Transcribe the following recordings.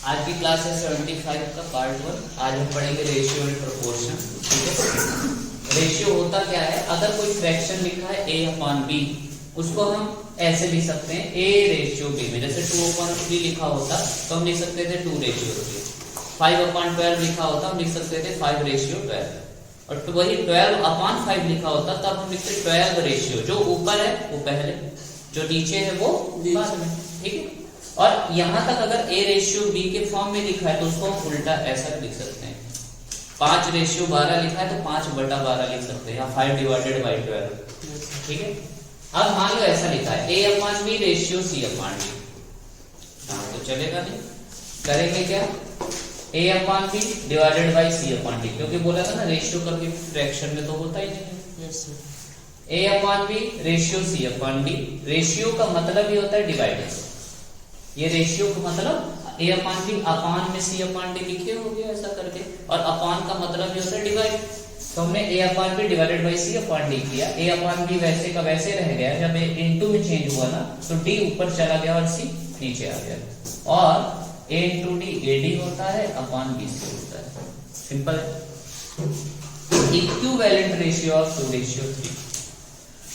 आज की क्लास है 75 का पार्ट 1। आज हम पढ़ेंगे रेशियो एंड प्रोपोर्शन। ठीक है, रेशियो होता क्या है? अगर कोई फ्रैक्शन लिखा है a अपॉन b, उसको हम ऐसे लिख सकते हैं a रेशियो b में। जैसे 2 अपॉन 3 लिखा होता तो हम लिख सकते थे 2 रेशियो 3। 5 अपॉन 12 लिखा होता हम लिख सकते थे 5 रेशियो 12। और तो वही 12 अपॉन 5 लिखा होता तब हम लिखते 12 रेशियो। जो ऊपर है वो पहले, जो नीचे है वो बाद में। ठीक है, और यहां तक अगर a रेशियो b के फॉर्म में लिखा है तो उसको हम उल्टा ऐसा लिख सकते हैं। 5 रेशियो 12 लिखा है तो 5/12 लिख सकते हैं, या 5 डिवाइडेड बाई 12। ठीक है, अब मान लो ऐसा लिखा है a upon b ratio c upon d। तो चलेगा नहीं, करेंगे क्या? a upon b divided by c upon d, क्योंकि बोला था ना रेशियो कभी फ्रैक्शन में तो होता ही नहीं है। a upon b ratio c upon d। Ratio का मतलब ही होता है डिवाइडेड। ये रेशियो का मतलब a अपॉन b अपॉन में c अपॉन d लिखे हो गया ऐसा करके, और अपॉन का मतलब ये होता है डिवाइड। तो हमने a upon b divided by c upon d किया। a अपॉन b वैसे का वैसे रह गया, जब a इनटू में चेंज हुआ ना तो d ऊपर चला गया और c नीचे आ गया, और a इंटू d ad होता है अपॉन b c होता है। सिंपल है। Equivalent ratio of 2 ratio 3।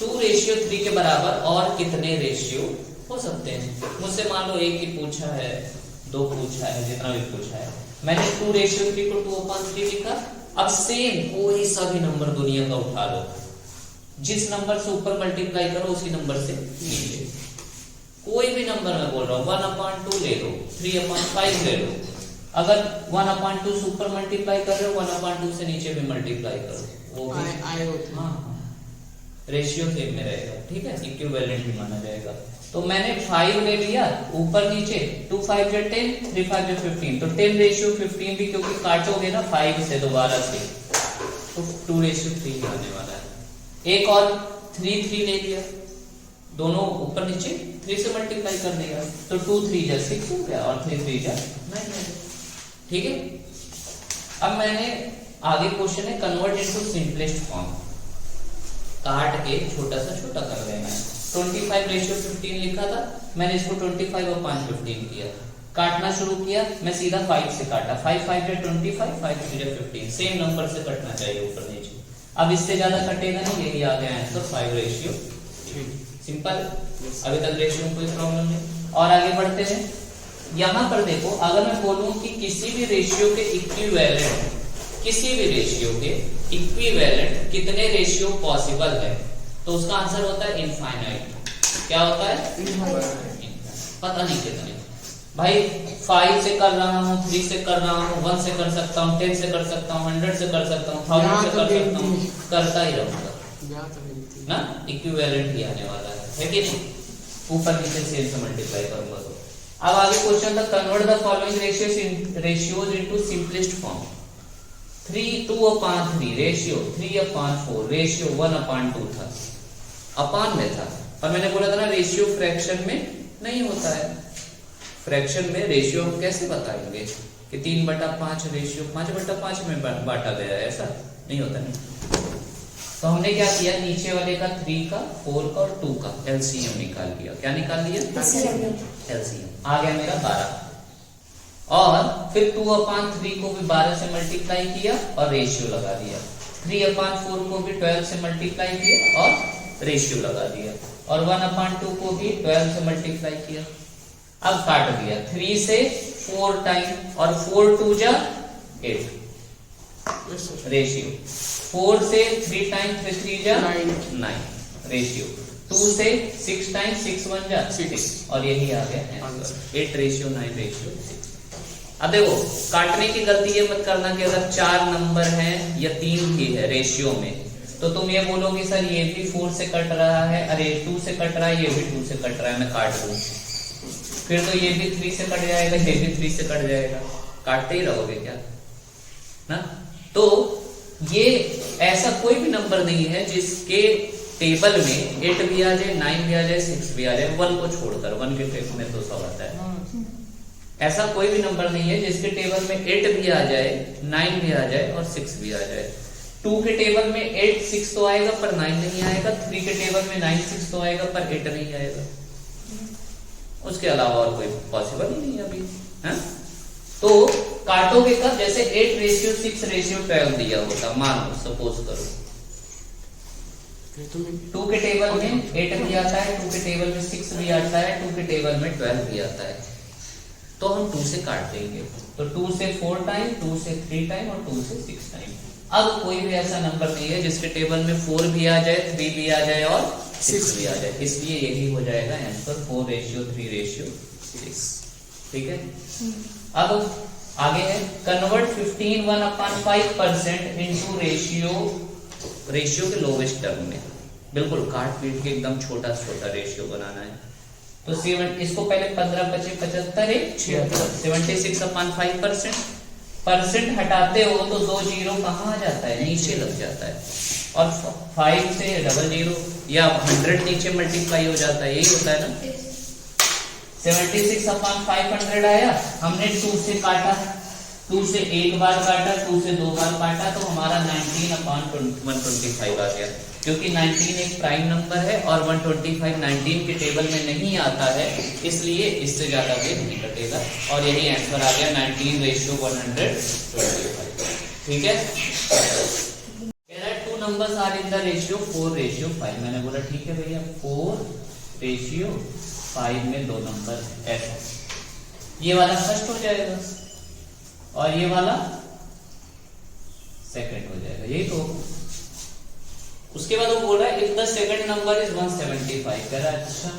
2 ratio 3 के बराबर और कितने रेशियो हो सकते हैं? मुझसे मान लो एक ही पूछा है, 2 पूछा है, जितना भी पूछा है, मैंने 2 रेशियो 3 को 2 अपॉन 3 लिखा। अब सेम कोई सा भी नंबर दुनिया का उठा लो, जिस नंबर से ऊपर मल्टीप्लाई करो उसी नंबर से नीचे। कोई भी नंबर मैं बोल रहा हूँ, 1 अपॉन 2 ले लो, 3 अपॉन 5 ले लो। अगर 1 अपॉन 2 से ऊपर मल्टीप्लाई कर रहे हो, 1 अपॉन 2 से नीचे भी मल्टीप्लाई करो, वो भी रेशियो सेम में रहेगा। ठीक है, इक्विवेलेंट ही माना जाएगा। तो मैंने 5 ले लिया ऊपर नीचे, 2 5 जा 10, 3 5 जा 15, तो 10 रेशियो 15 भी, क्योंकि काटोगे ना 5 से दोबारा से तो 2 रेशियो 3 आने वाला है। एक और 3 3 ले लिया, दोनों ऊपर नीचे 3 से मल्टीप्लाई कर दिया, तो 2 3 जा 6 हो गया और 3 3 जा 9 हो गया। ठीक है, अब मैंने आगे क्वेश्चन है कन्वर्ट इनटू सिंपलेस्ट फॉर्म। काट के छोटा से छोटा कर देना है। 25 रेशियो 15 लिखा था, मैंने इसको 25 अपॉन 15 किया। काटना शुरू किया, मैं सीधा 5 से काटा, 5 5 जा 25, 5 3 जा 15। सेम नंबर से कटना चाहिए ऊपर नीचे। अब इससे ज्यादा कटेगा नहीं, यही आ गया आंसर 5 रेशियो 3। सिंपल। अभी तक रेशियो में कोई प्रॉब्लम नहीं। और आगे बढ़ते हैं। यहां पर देखो, अगर मैं बोलूं कि किसी भी रेशियो के इक्विवेलेंट, किसी भी रेशियो के इक्विवेलेंट कितने रेशियो पॉसिबल है, तो उसका आंसर होता है इनफाइनाइट। क्या होता है? पता नहीं कितने। भाई 5 से कर रहा हूँ, 3 से कर रहा हूँ, 1 से कर सकता हूँ, 10 से कर सकता हूँ, 100 से कर सकता हूँ, 1000 से कर सकता हूँ, करता ही रहूंगा ना। इक्विवेलेंट ही आने वाला है कि नहीं? ऊपर नीचे सेम से मल्टीप्लाई करूंगा तो। अब आगे क्वेश्चन था convert the following ratios into simplest form. 3 2 upon 3 ratio 3 upon 4 ratio 1 upon 2 था, अपॉन में था, और मैंने बोला था ना रेशियो फ्रैक्शन में नहीं होता है। फ्रैक्शन में रेशियो हम कैसे बताएंगे कि 3/5 रेशियो 5/5 में बांटा गया है, ऐसा नहीं होता। नहीं, तो हमने क्या किया, नीचे वाले का 3 का 4 का और 2 का एलसीएम निकाल लिया। क्या निकाल लिया? एलसीएम आ गया मेरा 12। और फिर 2 अपॉन 3 को भी 12 से मल्टीप्लाई किया और रेशियो लगा दिया। 3 अपॉन 4 को भी 12 से मल्टीप्लाई किया और रेशियो लगा दिया, और 1 अपॉन 2 को भी 12 से मल्टीप्लाई किया। अब काट दिया 3 से 4 टाइम, और 4 2 जा 8 रेशियो। 4 से 3 टाइम 3 3 जा 9 रेशियो। 2 से 6 टाइम 6 1 जा 6, और यही आ गया आंसर 8 रेशियो 9 रेशियो 6। अब देखो, काटने की गलती ये मत करना कि अगर 4 नंबर हैं या 3 ही है रेशियो में, तो तुम ये बोलोगे सर ये भी 4 से कट रहा है, अरे 2 से कट रहा है, ये भी 2 से कट रहा है, मैं काट दूं। फिर तो ये भी 3 से कट जाएगा, ये भी 3 से कट जाएगा, काटते ही रहोगे क्या ना। तो ये ऐसा कोई भी नंबर नहीं है जिसके टेबल में 8 भी आ जाए, 9 भी आ जाए, 6 भी आ जाए, 1 को छोड़कर। 1 के टेबल में तो 100 आता है। ऐसा कोई भी नंबर नहीं है जिसके टेबल में 8 भी आ जाए, 9 भी आ जाए और 6 भी आ जाए। 2 के टेबल में 8 6 तो आएगा पर 9 नहीं आएगा। 3 के टेबल में 9 6 तो आएगा पर 8 नहीं आएगा। उसके अलावा और कोई पॉसिबल ही नहीं है अभी, है? तो काटोगे कब, जैसे 8:6:12 दिया होता, मान लो सपोज करो 2 के टेबल में 8 भी आता है, 2 के टेबल में 6 भी आता है, 2 के टेबल में 12 भी आता है, तो हम 2 से काट देंगे। तो 2 से 4 टाइम, 2 से 3 टाइम और 2 से 6 टाइम। अब कोई भी ऐसा नंबर नहीं है जिसके टेबल में 4 भी आ जाए, 3 भी आ जाए और 6 भी आ जाए, इसलिए यही हो जाएगा आंसर 4:3:6। ठीक है। अब आगे है कन्वर्ट 15 1/5% इनटू रेशियो के लोवेस्ट टर्म में। बिल्कुल काट पीट के एकदम छोटा छोटा रेशियो बनाना है। तो 7 इसको पहले 15 × 5 = 75 76/5%। परसेंट हटाते हो तो 2 जीरो कहाँ आ जाता है, नीचे लग जाता है, और 5 से 00 या 100 नीचे मल्टीप्लाई हो जाता है, यही होता है ना। 76/500 आया, हमने 2 से काटा, 2 से एक बार काटा, 2 से 2 बार काटा, तो हमारा 19/125 आ गया। क्योंकि 19 एक प्राइम नंबर है और 125 19 के टेबल में नहीं आता है, इसलिए इससे ज्यादा वेट नहीं कटेगा, और यही आंसर आ गया 19:125। ठीक है। कह रहा है 2 numbers are in the ratio 4:5। मैंने बोला ठीक है भैया, 4:5 में 2 नंबर ऐसा, ये वाला फर्स्ट हो जाएगा और ये वाला सेकंड हो जाएगा, यही तो। उसके बाद वो बोल रहा है if the second number is 175। कह रहा है अच्छा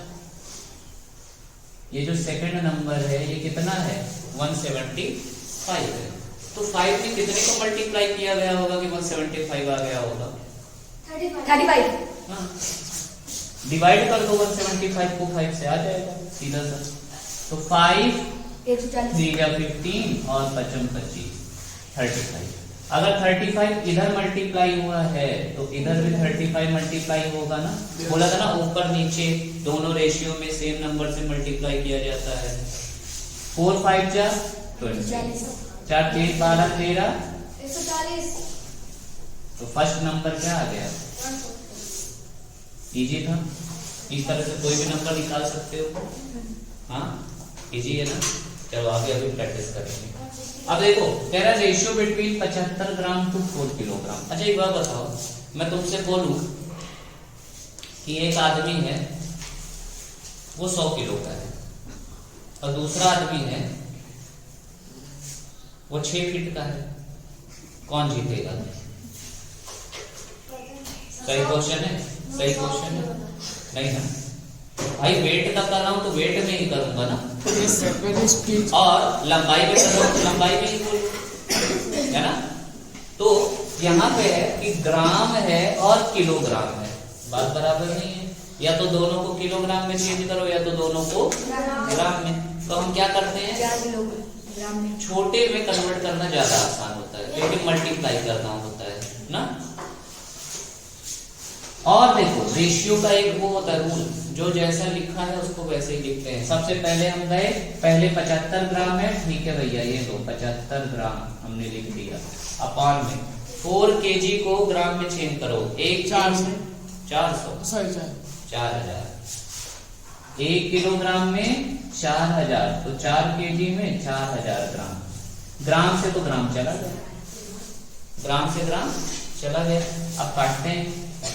ये जो सेकंड नंबर है ये कितना है, 175 है, तो 5 में कितने को मल्टीप्लाई किया गया होगा कि 175 आ गया होगा, 35। हाँ, डिवाइड कर दो 175 को 5 से, आ जाएगा सीधा सा। तो 5 3 या 15 और 5 25 35। अगर 35 इधर मल्टीप्लाई हुआ है तो इधर भी 35 मल्टीप्लाई होगा ना। बोला था ना ऊपर नीचे दोनों रेशियो में सेम नंबर से मल्टीप्लाई किया जाता है। 4 5 जा 20, 4 3 12 13, 140। तो फर्स्ट नंबर क्या आ गया, इजी था। इस तरह से कोई भी नंबर निकाल सकते हो, हाँ इजी है ना। चलो आगे अभी प्रैक्टिस करेंगे। अब देखो कह रहा है ratio between 75 gram to 4 kilogram. अच्छा एक बात बताओ, मैं तुमसे बोलूं कि एक आदमी है वो 100 किलो का है और दूसरा आदमी है वो 6 फीट का है, कौन जीतेगा? सही क्वेश्चन है, सही क्वेश्चन है नहीं ना भाई। वेट का कर रहा हूं तो वेट में ही करूंगा ना, और लंबाई में कर रहा हूं तो लंबाई में ही बोलूंगा, है ना। तो यहाँ पे है कि ग्राम है और किलोग्राम है, बात बराबर नहीं है। या तो दोनों को किलोग्राम में चेंज करो या तो दोनों को ग्राम में। तो हम क्या करते हैं, छोटे में कन्वर्ट करना ज्यादा आसान होता है क्योंकि मल्टीप्लाई करना होता है ना। और देखो रेशियो का एक वो होता है रूल, जो जैसा लिखा है उसको वैसे ही लिखते हैं। सबसे पहले हम गए, पहले 75 ग्राम है, ठीक है भैया ये लो 75 ग्राम हमने लिख दिया, अपान में 4 kg को ग्राम में चेंज करो, 400 4000, 1 किलोग्राम में 4000, तो 4 kg में 4000 ग्राम। ग्राम से तो ग्राम चला गया, ग्राम से ग्राम चला गया। अब काटते हैं,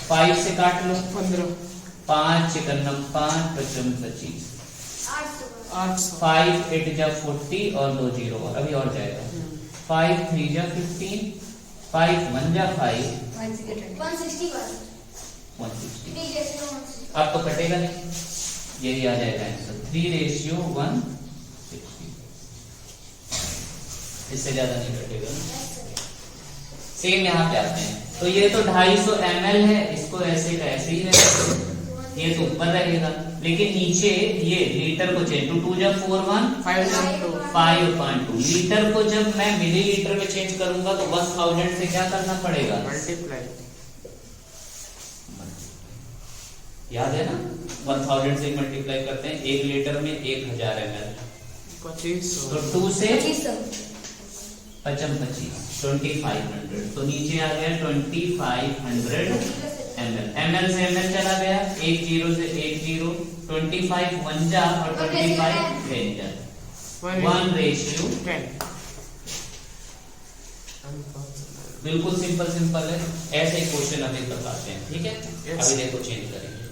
5 से काट लो 15, 5 चिकन 5 5 25, 5 8 जा 40 और 2 जीरो और अभी और जाएगा। 5 3 जा 15, 5 1 जा 5 160। अब तो कटेगा नहीं, यही आ जाएगा आंसर 3:160। इससे ज्यादा नहीं कटेगा। सेम यहाँ पे आते हैं, तो ये तो 250 ml है, इसको ऐसे का ऐसे ही रहेगा, ये तो ऊपर रहेगा, लेकिन नीचे ये लीटर को चेंज, 2 जा 4 1 5.2 लीटर को जब मैं मिलीलीटर में चेंज करूंगा तो 1000 से क्या करना पड़ेगा, मल्टीप्लाई। याद है ना, 1000 से मल्टीप्लाई करते हैं। 1 लीटर में 1000 ml, 2500, तो 2 से 25 2500, तो नीचे आ गया 2500 ml। ml से ml चला गया, 1 0 से 1 0, 25 1 जा और 25 10 जा, 1:10। बिल्कुल सिंपल सिंपल है, ऐसे ही क्वेश्चन अभी बताते हैं, ठीक है। अभी देखो चेंज करेंगे,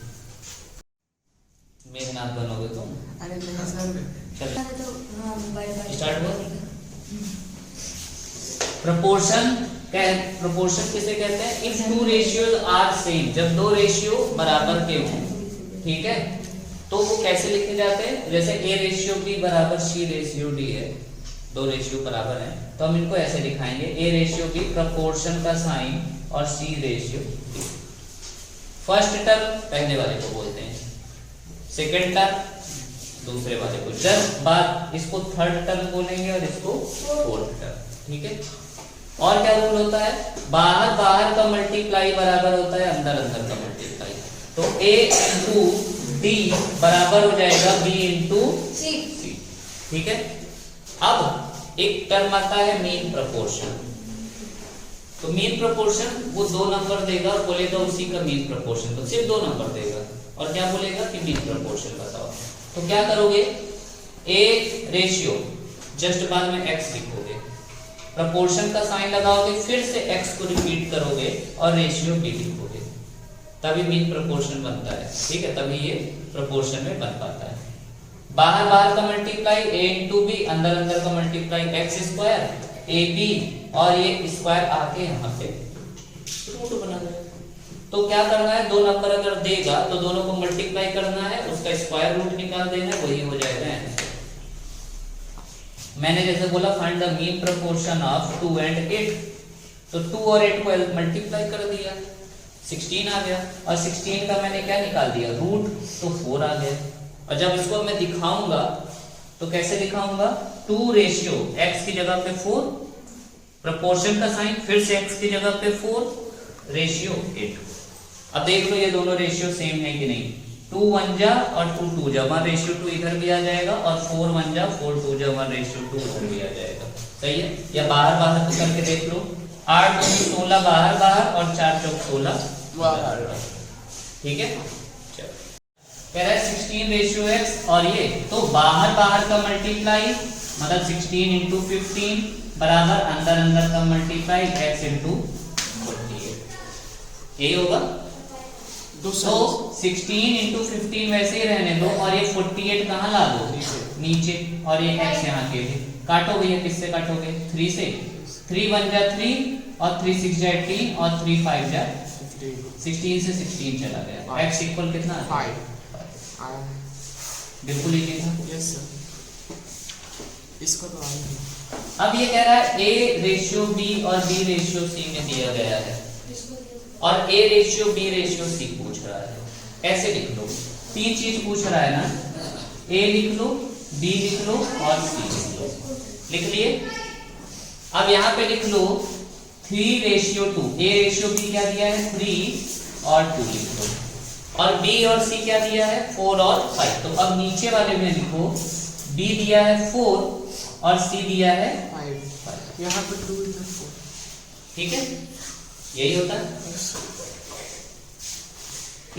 मेघनाथ बनोगे तुम। अरे नहीं सर, चल स्टार्ट हुआ। प्रोपोर्शन क्या है? प्रोपोर्शन किसे कहते हैं? If two ratios are same, जब दो रेशियो बराबर के हों, ठीक है, तो वो कैसे लिखे जाते हैं? जैसे ए रेशियो बी बराबर सी रेशियो डी है, दो रेशियो बराबर हैं, तो हम इनको ऐसे दिखाएंगे, ए रेशियो बी प्रोपोर्शन का साइन और सी रेशियो डी। फर्स्ट टर्म पहले वाले को बोलते हैं, सेकेंड टर्म दूसरे वाले को, जब बात इसको थर्ड टर्म बोलेंगे और इसको फोर्थ टर्म, ठीक है। और क्या रूल होता है? बाहर बाहर का मल्टीप्लाई बराबर होता है अंदर अंदर का मल्टीप्लाई, तो a इंटू डी बराबर हो जाएगा b इंटू सी, ठीक है। अब एक टर्म आता है मीन प्रोपोर्शन, तो मीन प्रोपोर्शन वो दो नंबर देगा और बोलेगा उसी का मीन प्रोपोर्शन, तो सिर्फ दो नंबर देगा और क्या बोलेगा कि मीन प्रोपोर्शन बताओ। तो क्या करोगे? a रेशियो जस्ट बाद में x लिखोगे, प्रोपोर्शन का साइन लगाओगे, फिर से x को रिपीट करोगे और रेशियो b लिखोगे, तभी मीन प्रोपोर्शन बनता है, ठीक है, तभी ये प्रोपोर्शन में बन पाता है। बाहर बाहर का मल्टीप्लाई a इंटू बी, अंदर अंदर का multiply x square A B, और ये स्क्वायर आके यहाँ पे रूट बना देगा। तो क्या करना है? दो नंबर अगर देगा तो दोनों को मल्टीप्लाई करना है, उसका स्क्वायर रूट निकाल देना, वही हो जाएगा आंसर। मैंने जैसे बोला find the mean proportion of 2 and 8, तो 2 और 8 को मल्टीप्लाई कर दिया, 16 आ गया, और 16 का मैंने क्या निकाल दिया? रूट, तो 4 आ गया। और जब इसको मैं दिखाऊंगा तो कैसे दिखाऊंगा? 2 रेशियो x की जगह पे 4, प्रोपोर्शन का साइन, फिर से x की जगह पे 4, रेशियो 8। अब देख लो ये दोनों रेशियो सेम है कि नहीं? 2 1 जा और 2 2 जा, 1 रेशियो 2 इधर भी आ जाएगा, और 4 1 जा 4 2 जा 1 रेशियो 2 उधर भी आ जाएगा, सही है। या बाहर बाहर तो करके देख लो, 8 2 16 बाहर बाहर और 4 चौक 16 बाहर, ठीक है। चलो कह रहा है 16 रेशियो x, और ये तो बाहर बाहर का मल्टीप्लाई मतलब 16 इंटू 15 बराबर अंदर अंदर का मल्टीप्लाई x इंटू 48, ये होगा। तो 16 इंटू 15 वैसे ही रहने दो, और ये 48 कहाँ ला दो? नीचे, और ये x यहाँ के लिए काटो भैया, किससे काटोगे? 3 से, 3 1 जा 3 और 3 6 जा 18 और 3 5 जा 16 से 16 चला गया, x इक्वल कितना? 5। बिल्कुल इजी था। यस सर, इसको तो अब ये कह रहा है a रेशियो b और b रेशियो c में दिया गया है, और a ratio b ratio c पूछ रहा है। ऐसे लिख लो, 3 चीज पूछ रहा है ना, a लिख लो, b लिख लो और c लिख लो, लिख लिए। अब यहाँ पे लिख लो 3 रेशियो 2, a रेशियो b क्या दिया है? 3 और 2 लिख लो, और b और c क्या दिया है? 4 और 5। तो अब नीचे वाले में लिखो, b दिया है 4 और c दिया है 5, यहाँ पे 2 इधर 4, ठीक है, यही होता है।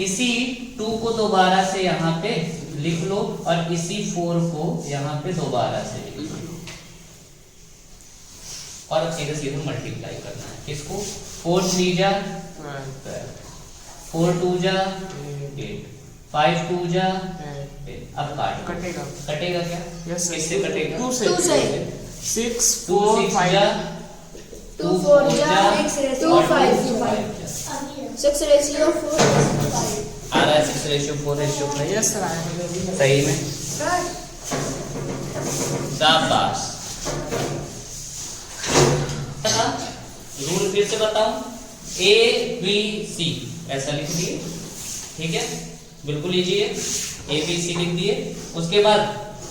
इसी 2 को दोबारा से यहाँ पे लिख लो, और इसी 4 को यहाँ पे दोबारा से लिख लो, और सीधे सीधे मल्टीप्लाई करना है। किसको? 4 3 जा 12, 4 2 जा 8, 5 2 जा 10। अब काट, कटेगा कटेगा क्या? यस सर, किससे कटेगा? 2 से 6 4 5 2 4 जा 2 5 6 रेशियो 4 आ रहा है 6 रेशियो 4 रेशियो 5। यस सर, आया सही में शाबाश। रूल फिर से बताऊं, a b c ऐसा लिख दिए, ठीक है, बिल्कुल इजी है, a b c लिख दिए। उसके बाद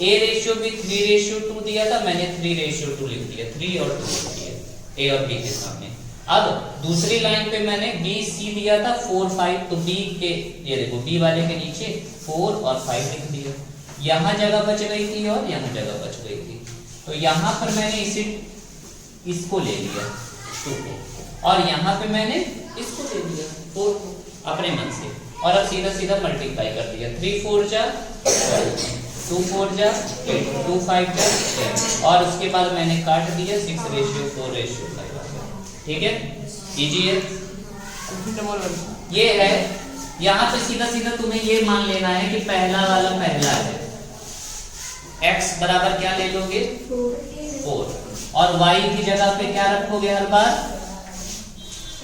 a रेशियो b 3 रेशियो 2 दिया था, मैंने 3 रेशियो 2 लिख दिया, 3 और 2 लिख दिए a और b के सामने। अब दूसरी लाइन पे मैंने b c दिया था 4 5, तो b के ये देखो b वाले के नीचे 4 और 5 लिख दिया। यहाँ जगह बच गई थी और यहाँ जगह बच गई थी, तो यहाँ पर मैंने इसे इसको ले लिया 2 को, और यहाँ पे मैंने इसको ले लिया 4 को अपने मन से, और अब सीधा सीधा मल्टीप्लाई कर दिया। 3 4 जा 12, 2 4 जा 8, 2 5 जा 10, और उसके बाद मैंने काट दिया 6 रेशियो 4 रेशियो 5। ठीक है, इजी है। क्वेश्चन नंबर 1 ये है, यहाँ पे सीधा सीधा तुम्हें ये मान लेना है कि पहला वाला पहला है। x बराबर क्या ले लोगे 4 और y की जगह पे क्या रखोगे हर बार,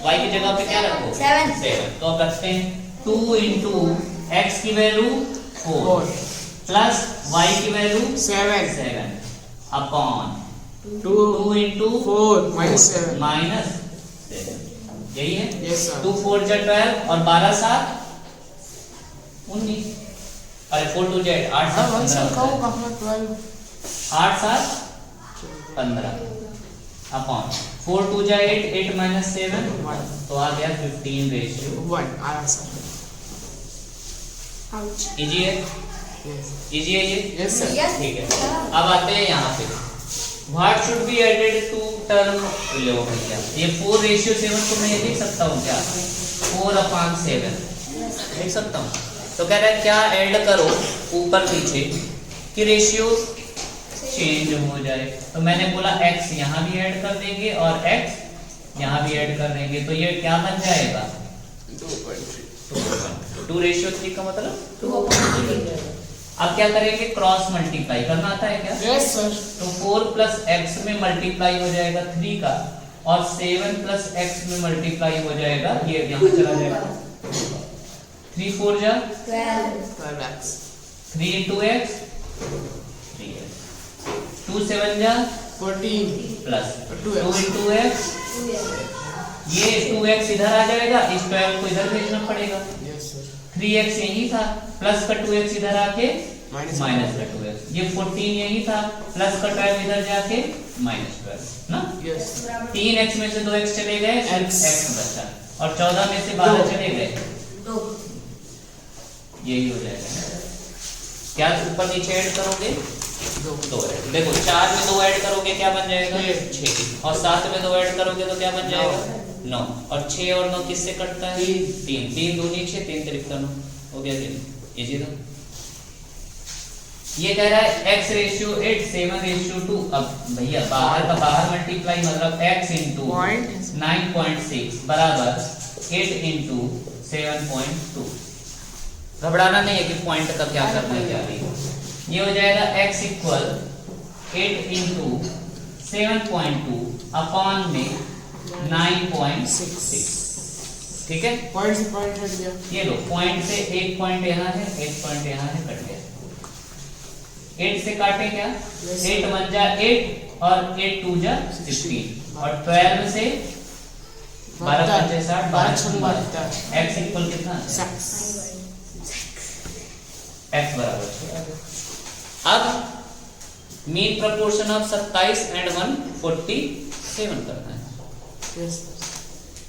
y की जगह पे क्या रखोगे 7। तो अब रखते हैं 2 इंटू एक्स की वैल्यू 4 प्लस y की value 7 upon 2 into 4 minus 7 minus 7, यही है। यस सर 2 4 जा 12 और 12 7 19, अरे 4 2 जा 8 हां 7 भाई सर 15 कहो कहां 12 8 7 15 अपॉन 4 2 जा 8 8 माइनस 7 तो आ गया 15 रेशियो 1 आया सर इजी है, यस इजी है ये। यस सर ठीक है, अब आते हैं यहाँ पे what should be added to term लो भैया, ये 4:7 को मैं ये लिख सकता हूँ क्या 4/7 लिख सकता हूँ। तो कह रहा है क्या ऐड करो ऊपर नीचे कि रेशियो चेंज हो जाए। तो मैंने बोला x यहाँ भी ऐड कर देंगे और x यहाँ भी ऐड कर देंगे, तो ये क्या बन जाएगा 2:3 का मतलब 2/3। अब क्या करेंगे क्रॉस मल्टीप्लाई करना आता है क्या, यस सर तो 4 प्लस एक्स में मल्टीप्लाई हो जाएगा 3 का और 7 प्लस एक्स में मल्टीप्लाई हो जाएगा, ये यहाँ चला जाएगा 3 4 जा 12x 3 इंटू एक्स 3x 2 7 जा 14 प्लस 2x 2 इंटू एक्स, ये 2x इधर आ जाएगा, इस 12 को इधर भेजना पड़ेगा, यस सर 3x यही था प्लस का 2x इधर आके माइनस माइनस का 2x, ये 14 यही था प्लस का 12 इधर जाके माइनस 12 ना। यस 3x में से 2x चले गए, X x बचा और 14 में से 12 चले गए, यही हो जाएगा। क्या ऊपर नीचे ऐड करोगे 2 ऐड, देखो 4 में 2 ऐड करोगे क्या बन जाएगा 6 और 7 में 2 ऐड करोगे तो क्या बन जाएगा 9 और 6 और 9 किससे कटता है 3 3 दूनी 6 3 त्रिक 9 हो गया, इजी था। ये कह रहा है x/8 7/2, अब भैया बाहर का बाहर मल्टीप्लाई मतलब x इंटू 9.6 बराबर 8 इंटू 7.2। घबराना नहीं है कि पॉइंट का क्या करना है क्या नहीं, ये हो जाएगा x इक्वल 8 इंटू 7.2 अपॉन में 9.6, ठीक है। पॉइंट से पॉइंट हट गया, ये लो पॉइंट से एक पॉइंट यहाँ है, एक पॉइंट यहाँ है, कट गया। 8 से काटे क्या 8 1 जा 8 और 8 2 जा 16 और 12 से 12 5 60 12 x इक्वल कितना x बराबर। अब मीन प्रोपोर्शन ऑफ 27 एंड 147 करना है, यस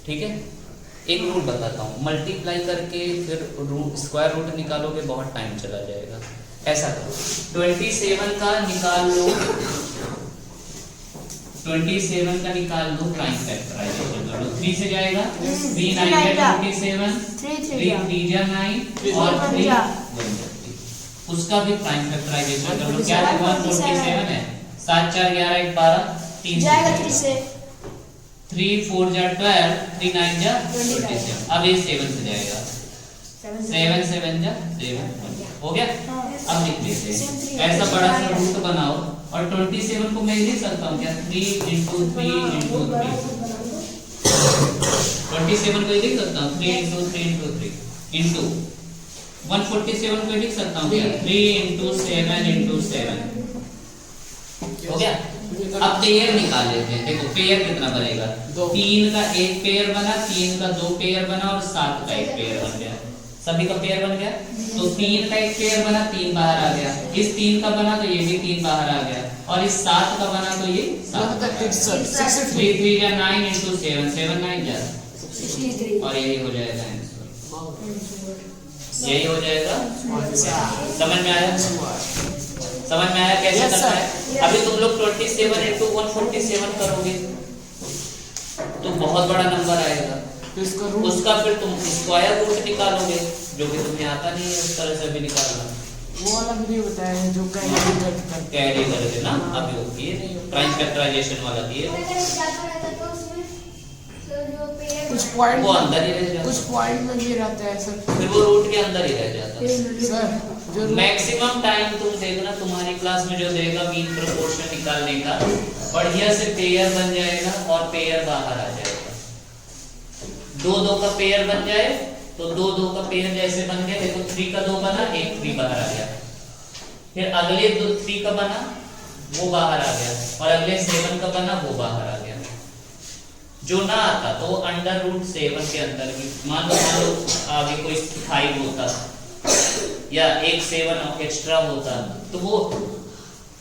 ठीक है। एक रूल बताता हूँ, मल्टीप्लाई करके फिर स्क्वायर रूट निकालोगे बहुत टाइम चला जाएगा। ऐसा करो 27 का निकाल लो, 27 का निकाल लो, प्राइम फैक्टराइजेशन कर लो, 3 से जाएगा 3 9 जा 27 3 3 जा 9 और 3 1 जा 3, उसका भी प्राइम फैक्टराइजेशन कर लो। क्या 147 है 7 4 11 1 12 3 जाएगा 3 से 3 4 जा 12 3 9 जा 27, अब ये 7 से जाएगा 7 7 जा 7 हो गया। अब लिख लेते हैं ऐसा बड़ा सा रूट बनाओ और 27 को मैं लिख सकता हूँ क्या 3 इंटू 3 इंटू 3, 27 को लिख सकता हूँ 3 इंटू 3 इंटू 3 इंटू 147 को लिख सकता हूँ क्या 3 इंटू 7 इंटू 7, हो गया। अब पेयर निकाल लेते हैं, देखो पेयर कितना बनेगा 3 का एक पेयर बना, 3 का 2 पेयर बना और 7 का एक पेयर बन गया, सभी का पेयर बन गया। तो 3 का एक पेयर बना 3 बाहर आ गया, इस 3 का बना तो ये भी 3 बाहर आ गया और इस 7 का बना तो ये 7 3 3 जा 9 इंटू 7 7 9 जा 63 और यही हो जाएगा आंसर, यही हो जाएगा। समझ में आया, समझ में आया कैसे करना है। अभी तुम लोग 27 इंटू 147 करोगे तो बहुत बड़ा नंबर आएगा, उसका फिर तुम स्क्वायर रूट निकालोगे जो कि तुम्हें आता नहीं है, उस तरह से भी निकालना। वो वाला वीडियो बताया है जो कैरी करके ना, अभी वो किए नहीं, प्राइम फैक्टराइजेशन वाला किए। कुछ पॉइंट वो अंदर ही रह कुछ जाता, पॉइंट में भी रहता है सर। फिर वो रूट के अंदर ही रह जाता। सर जो मैक्सिमम टाइम तुम देखना तुम्हारी क्लास में जो देगा मीन प्रोपोर्शन निकालने का, बढ़िया से पेयर बन जाएगा और पेयर बाहर आ जाएगा। 2-2 का पेयर बन जाए तो 2-2 का पेयर जैसे बन गया, देखो 3 का 2 बना, 1 3 बाहर आ गया। फिर अगले 3 का बना वो बाहर आ गया, और अगले 7 का बना वो बाहर आ गया। जो ना आता तो अंडर रूट 7 के अंदर भी, मान लो आगे कोई 5 होता या एक 7 एक्स्ट्रा होता तो वो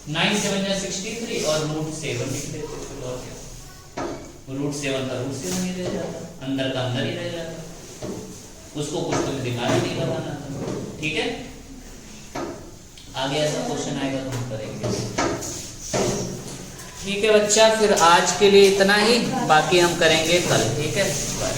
9 7 या 63 और रूट 7 लिख देते, फिर और क्या, रूट 7 का रूट 7 ही रह जाता, अंदर का अंदर ही रह जाता, उसको कुछ तो दिमाग ही नहीं लगाना था। ठीक है, आगे ऐसा क्वेश्चन आएगा तो हम करेंगे। ठीक है बच्चा, फिर आज के लिए इतना ही, बाकी हम करेंगे कल। ठीक है, बाय।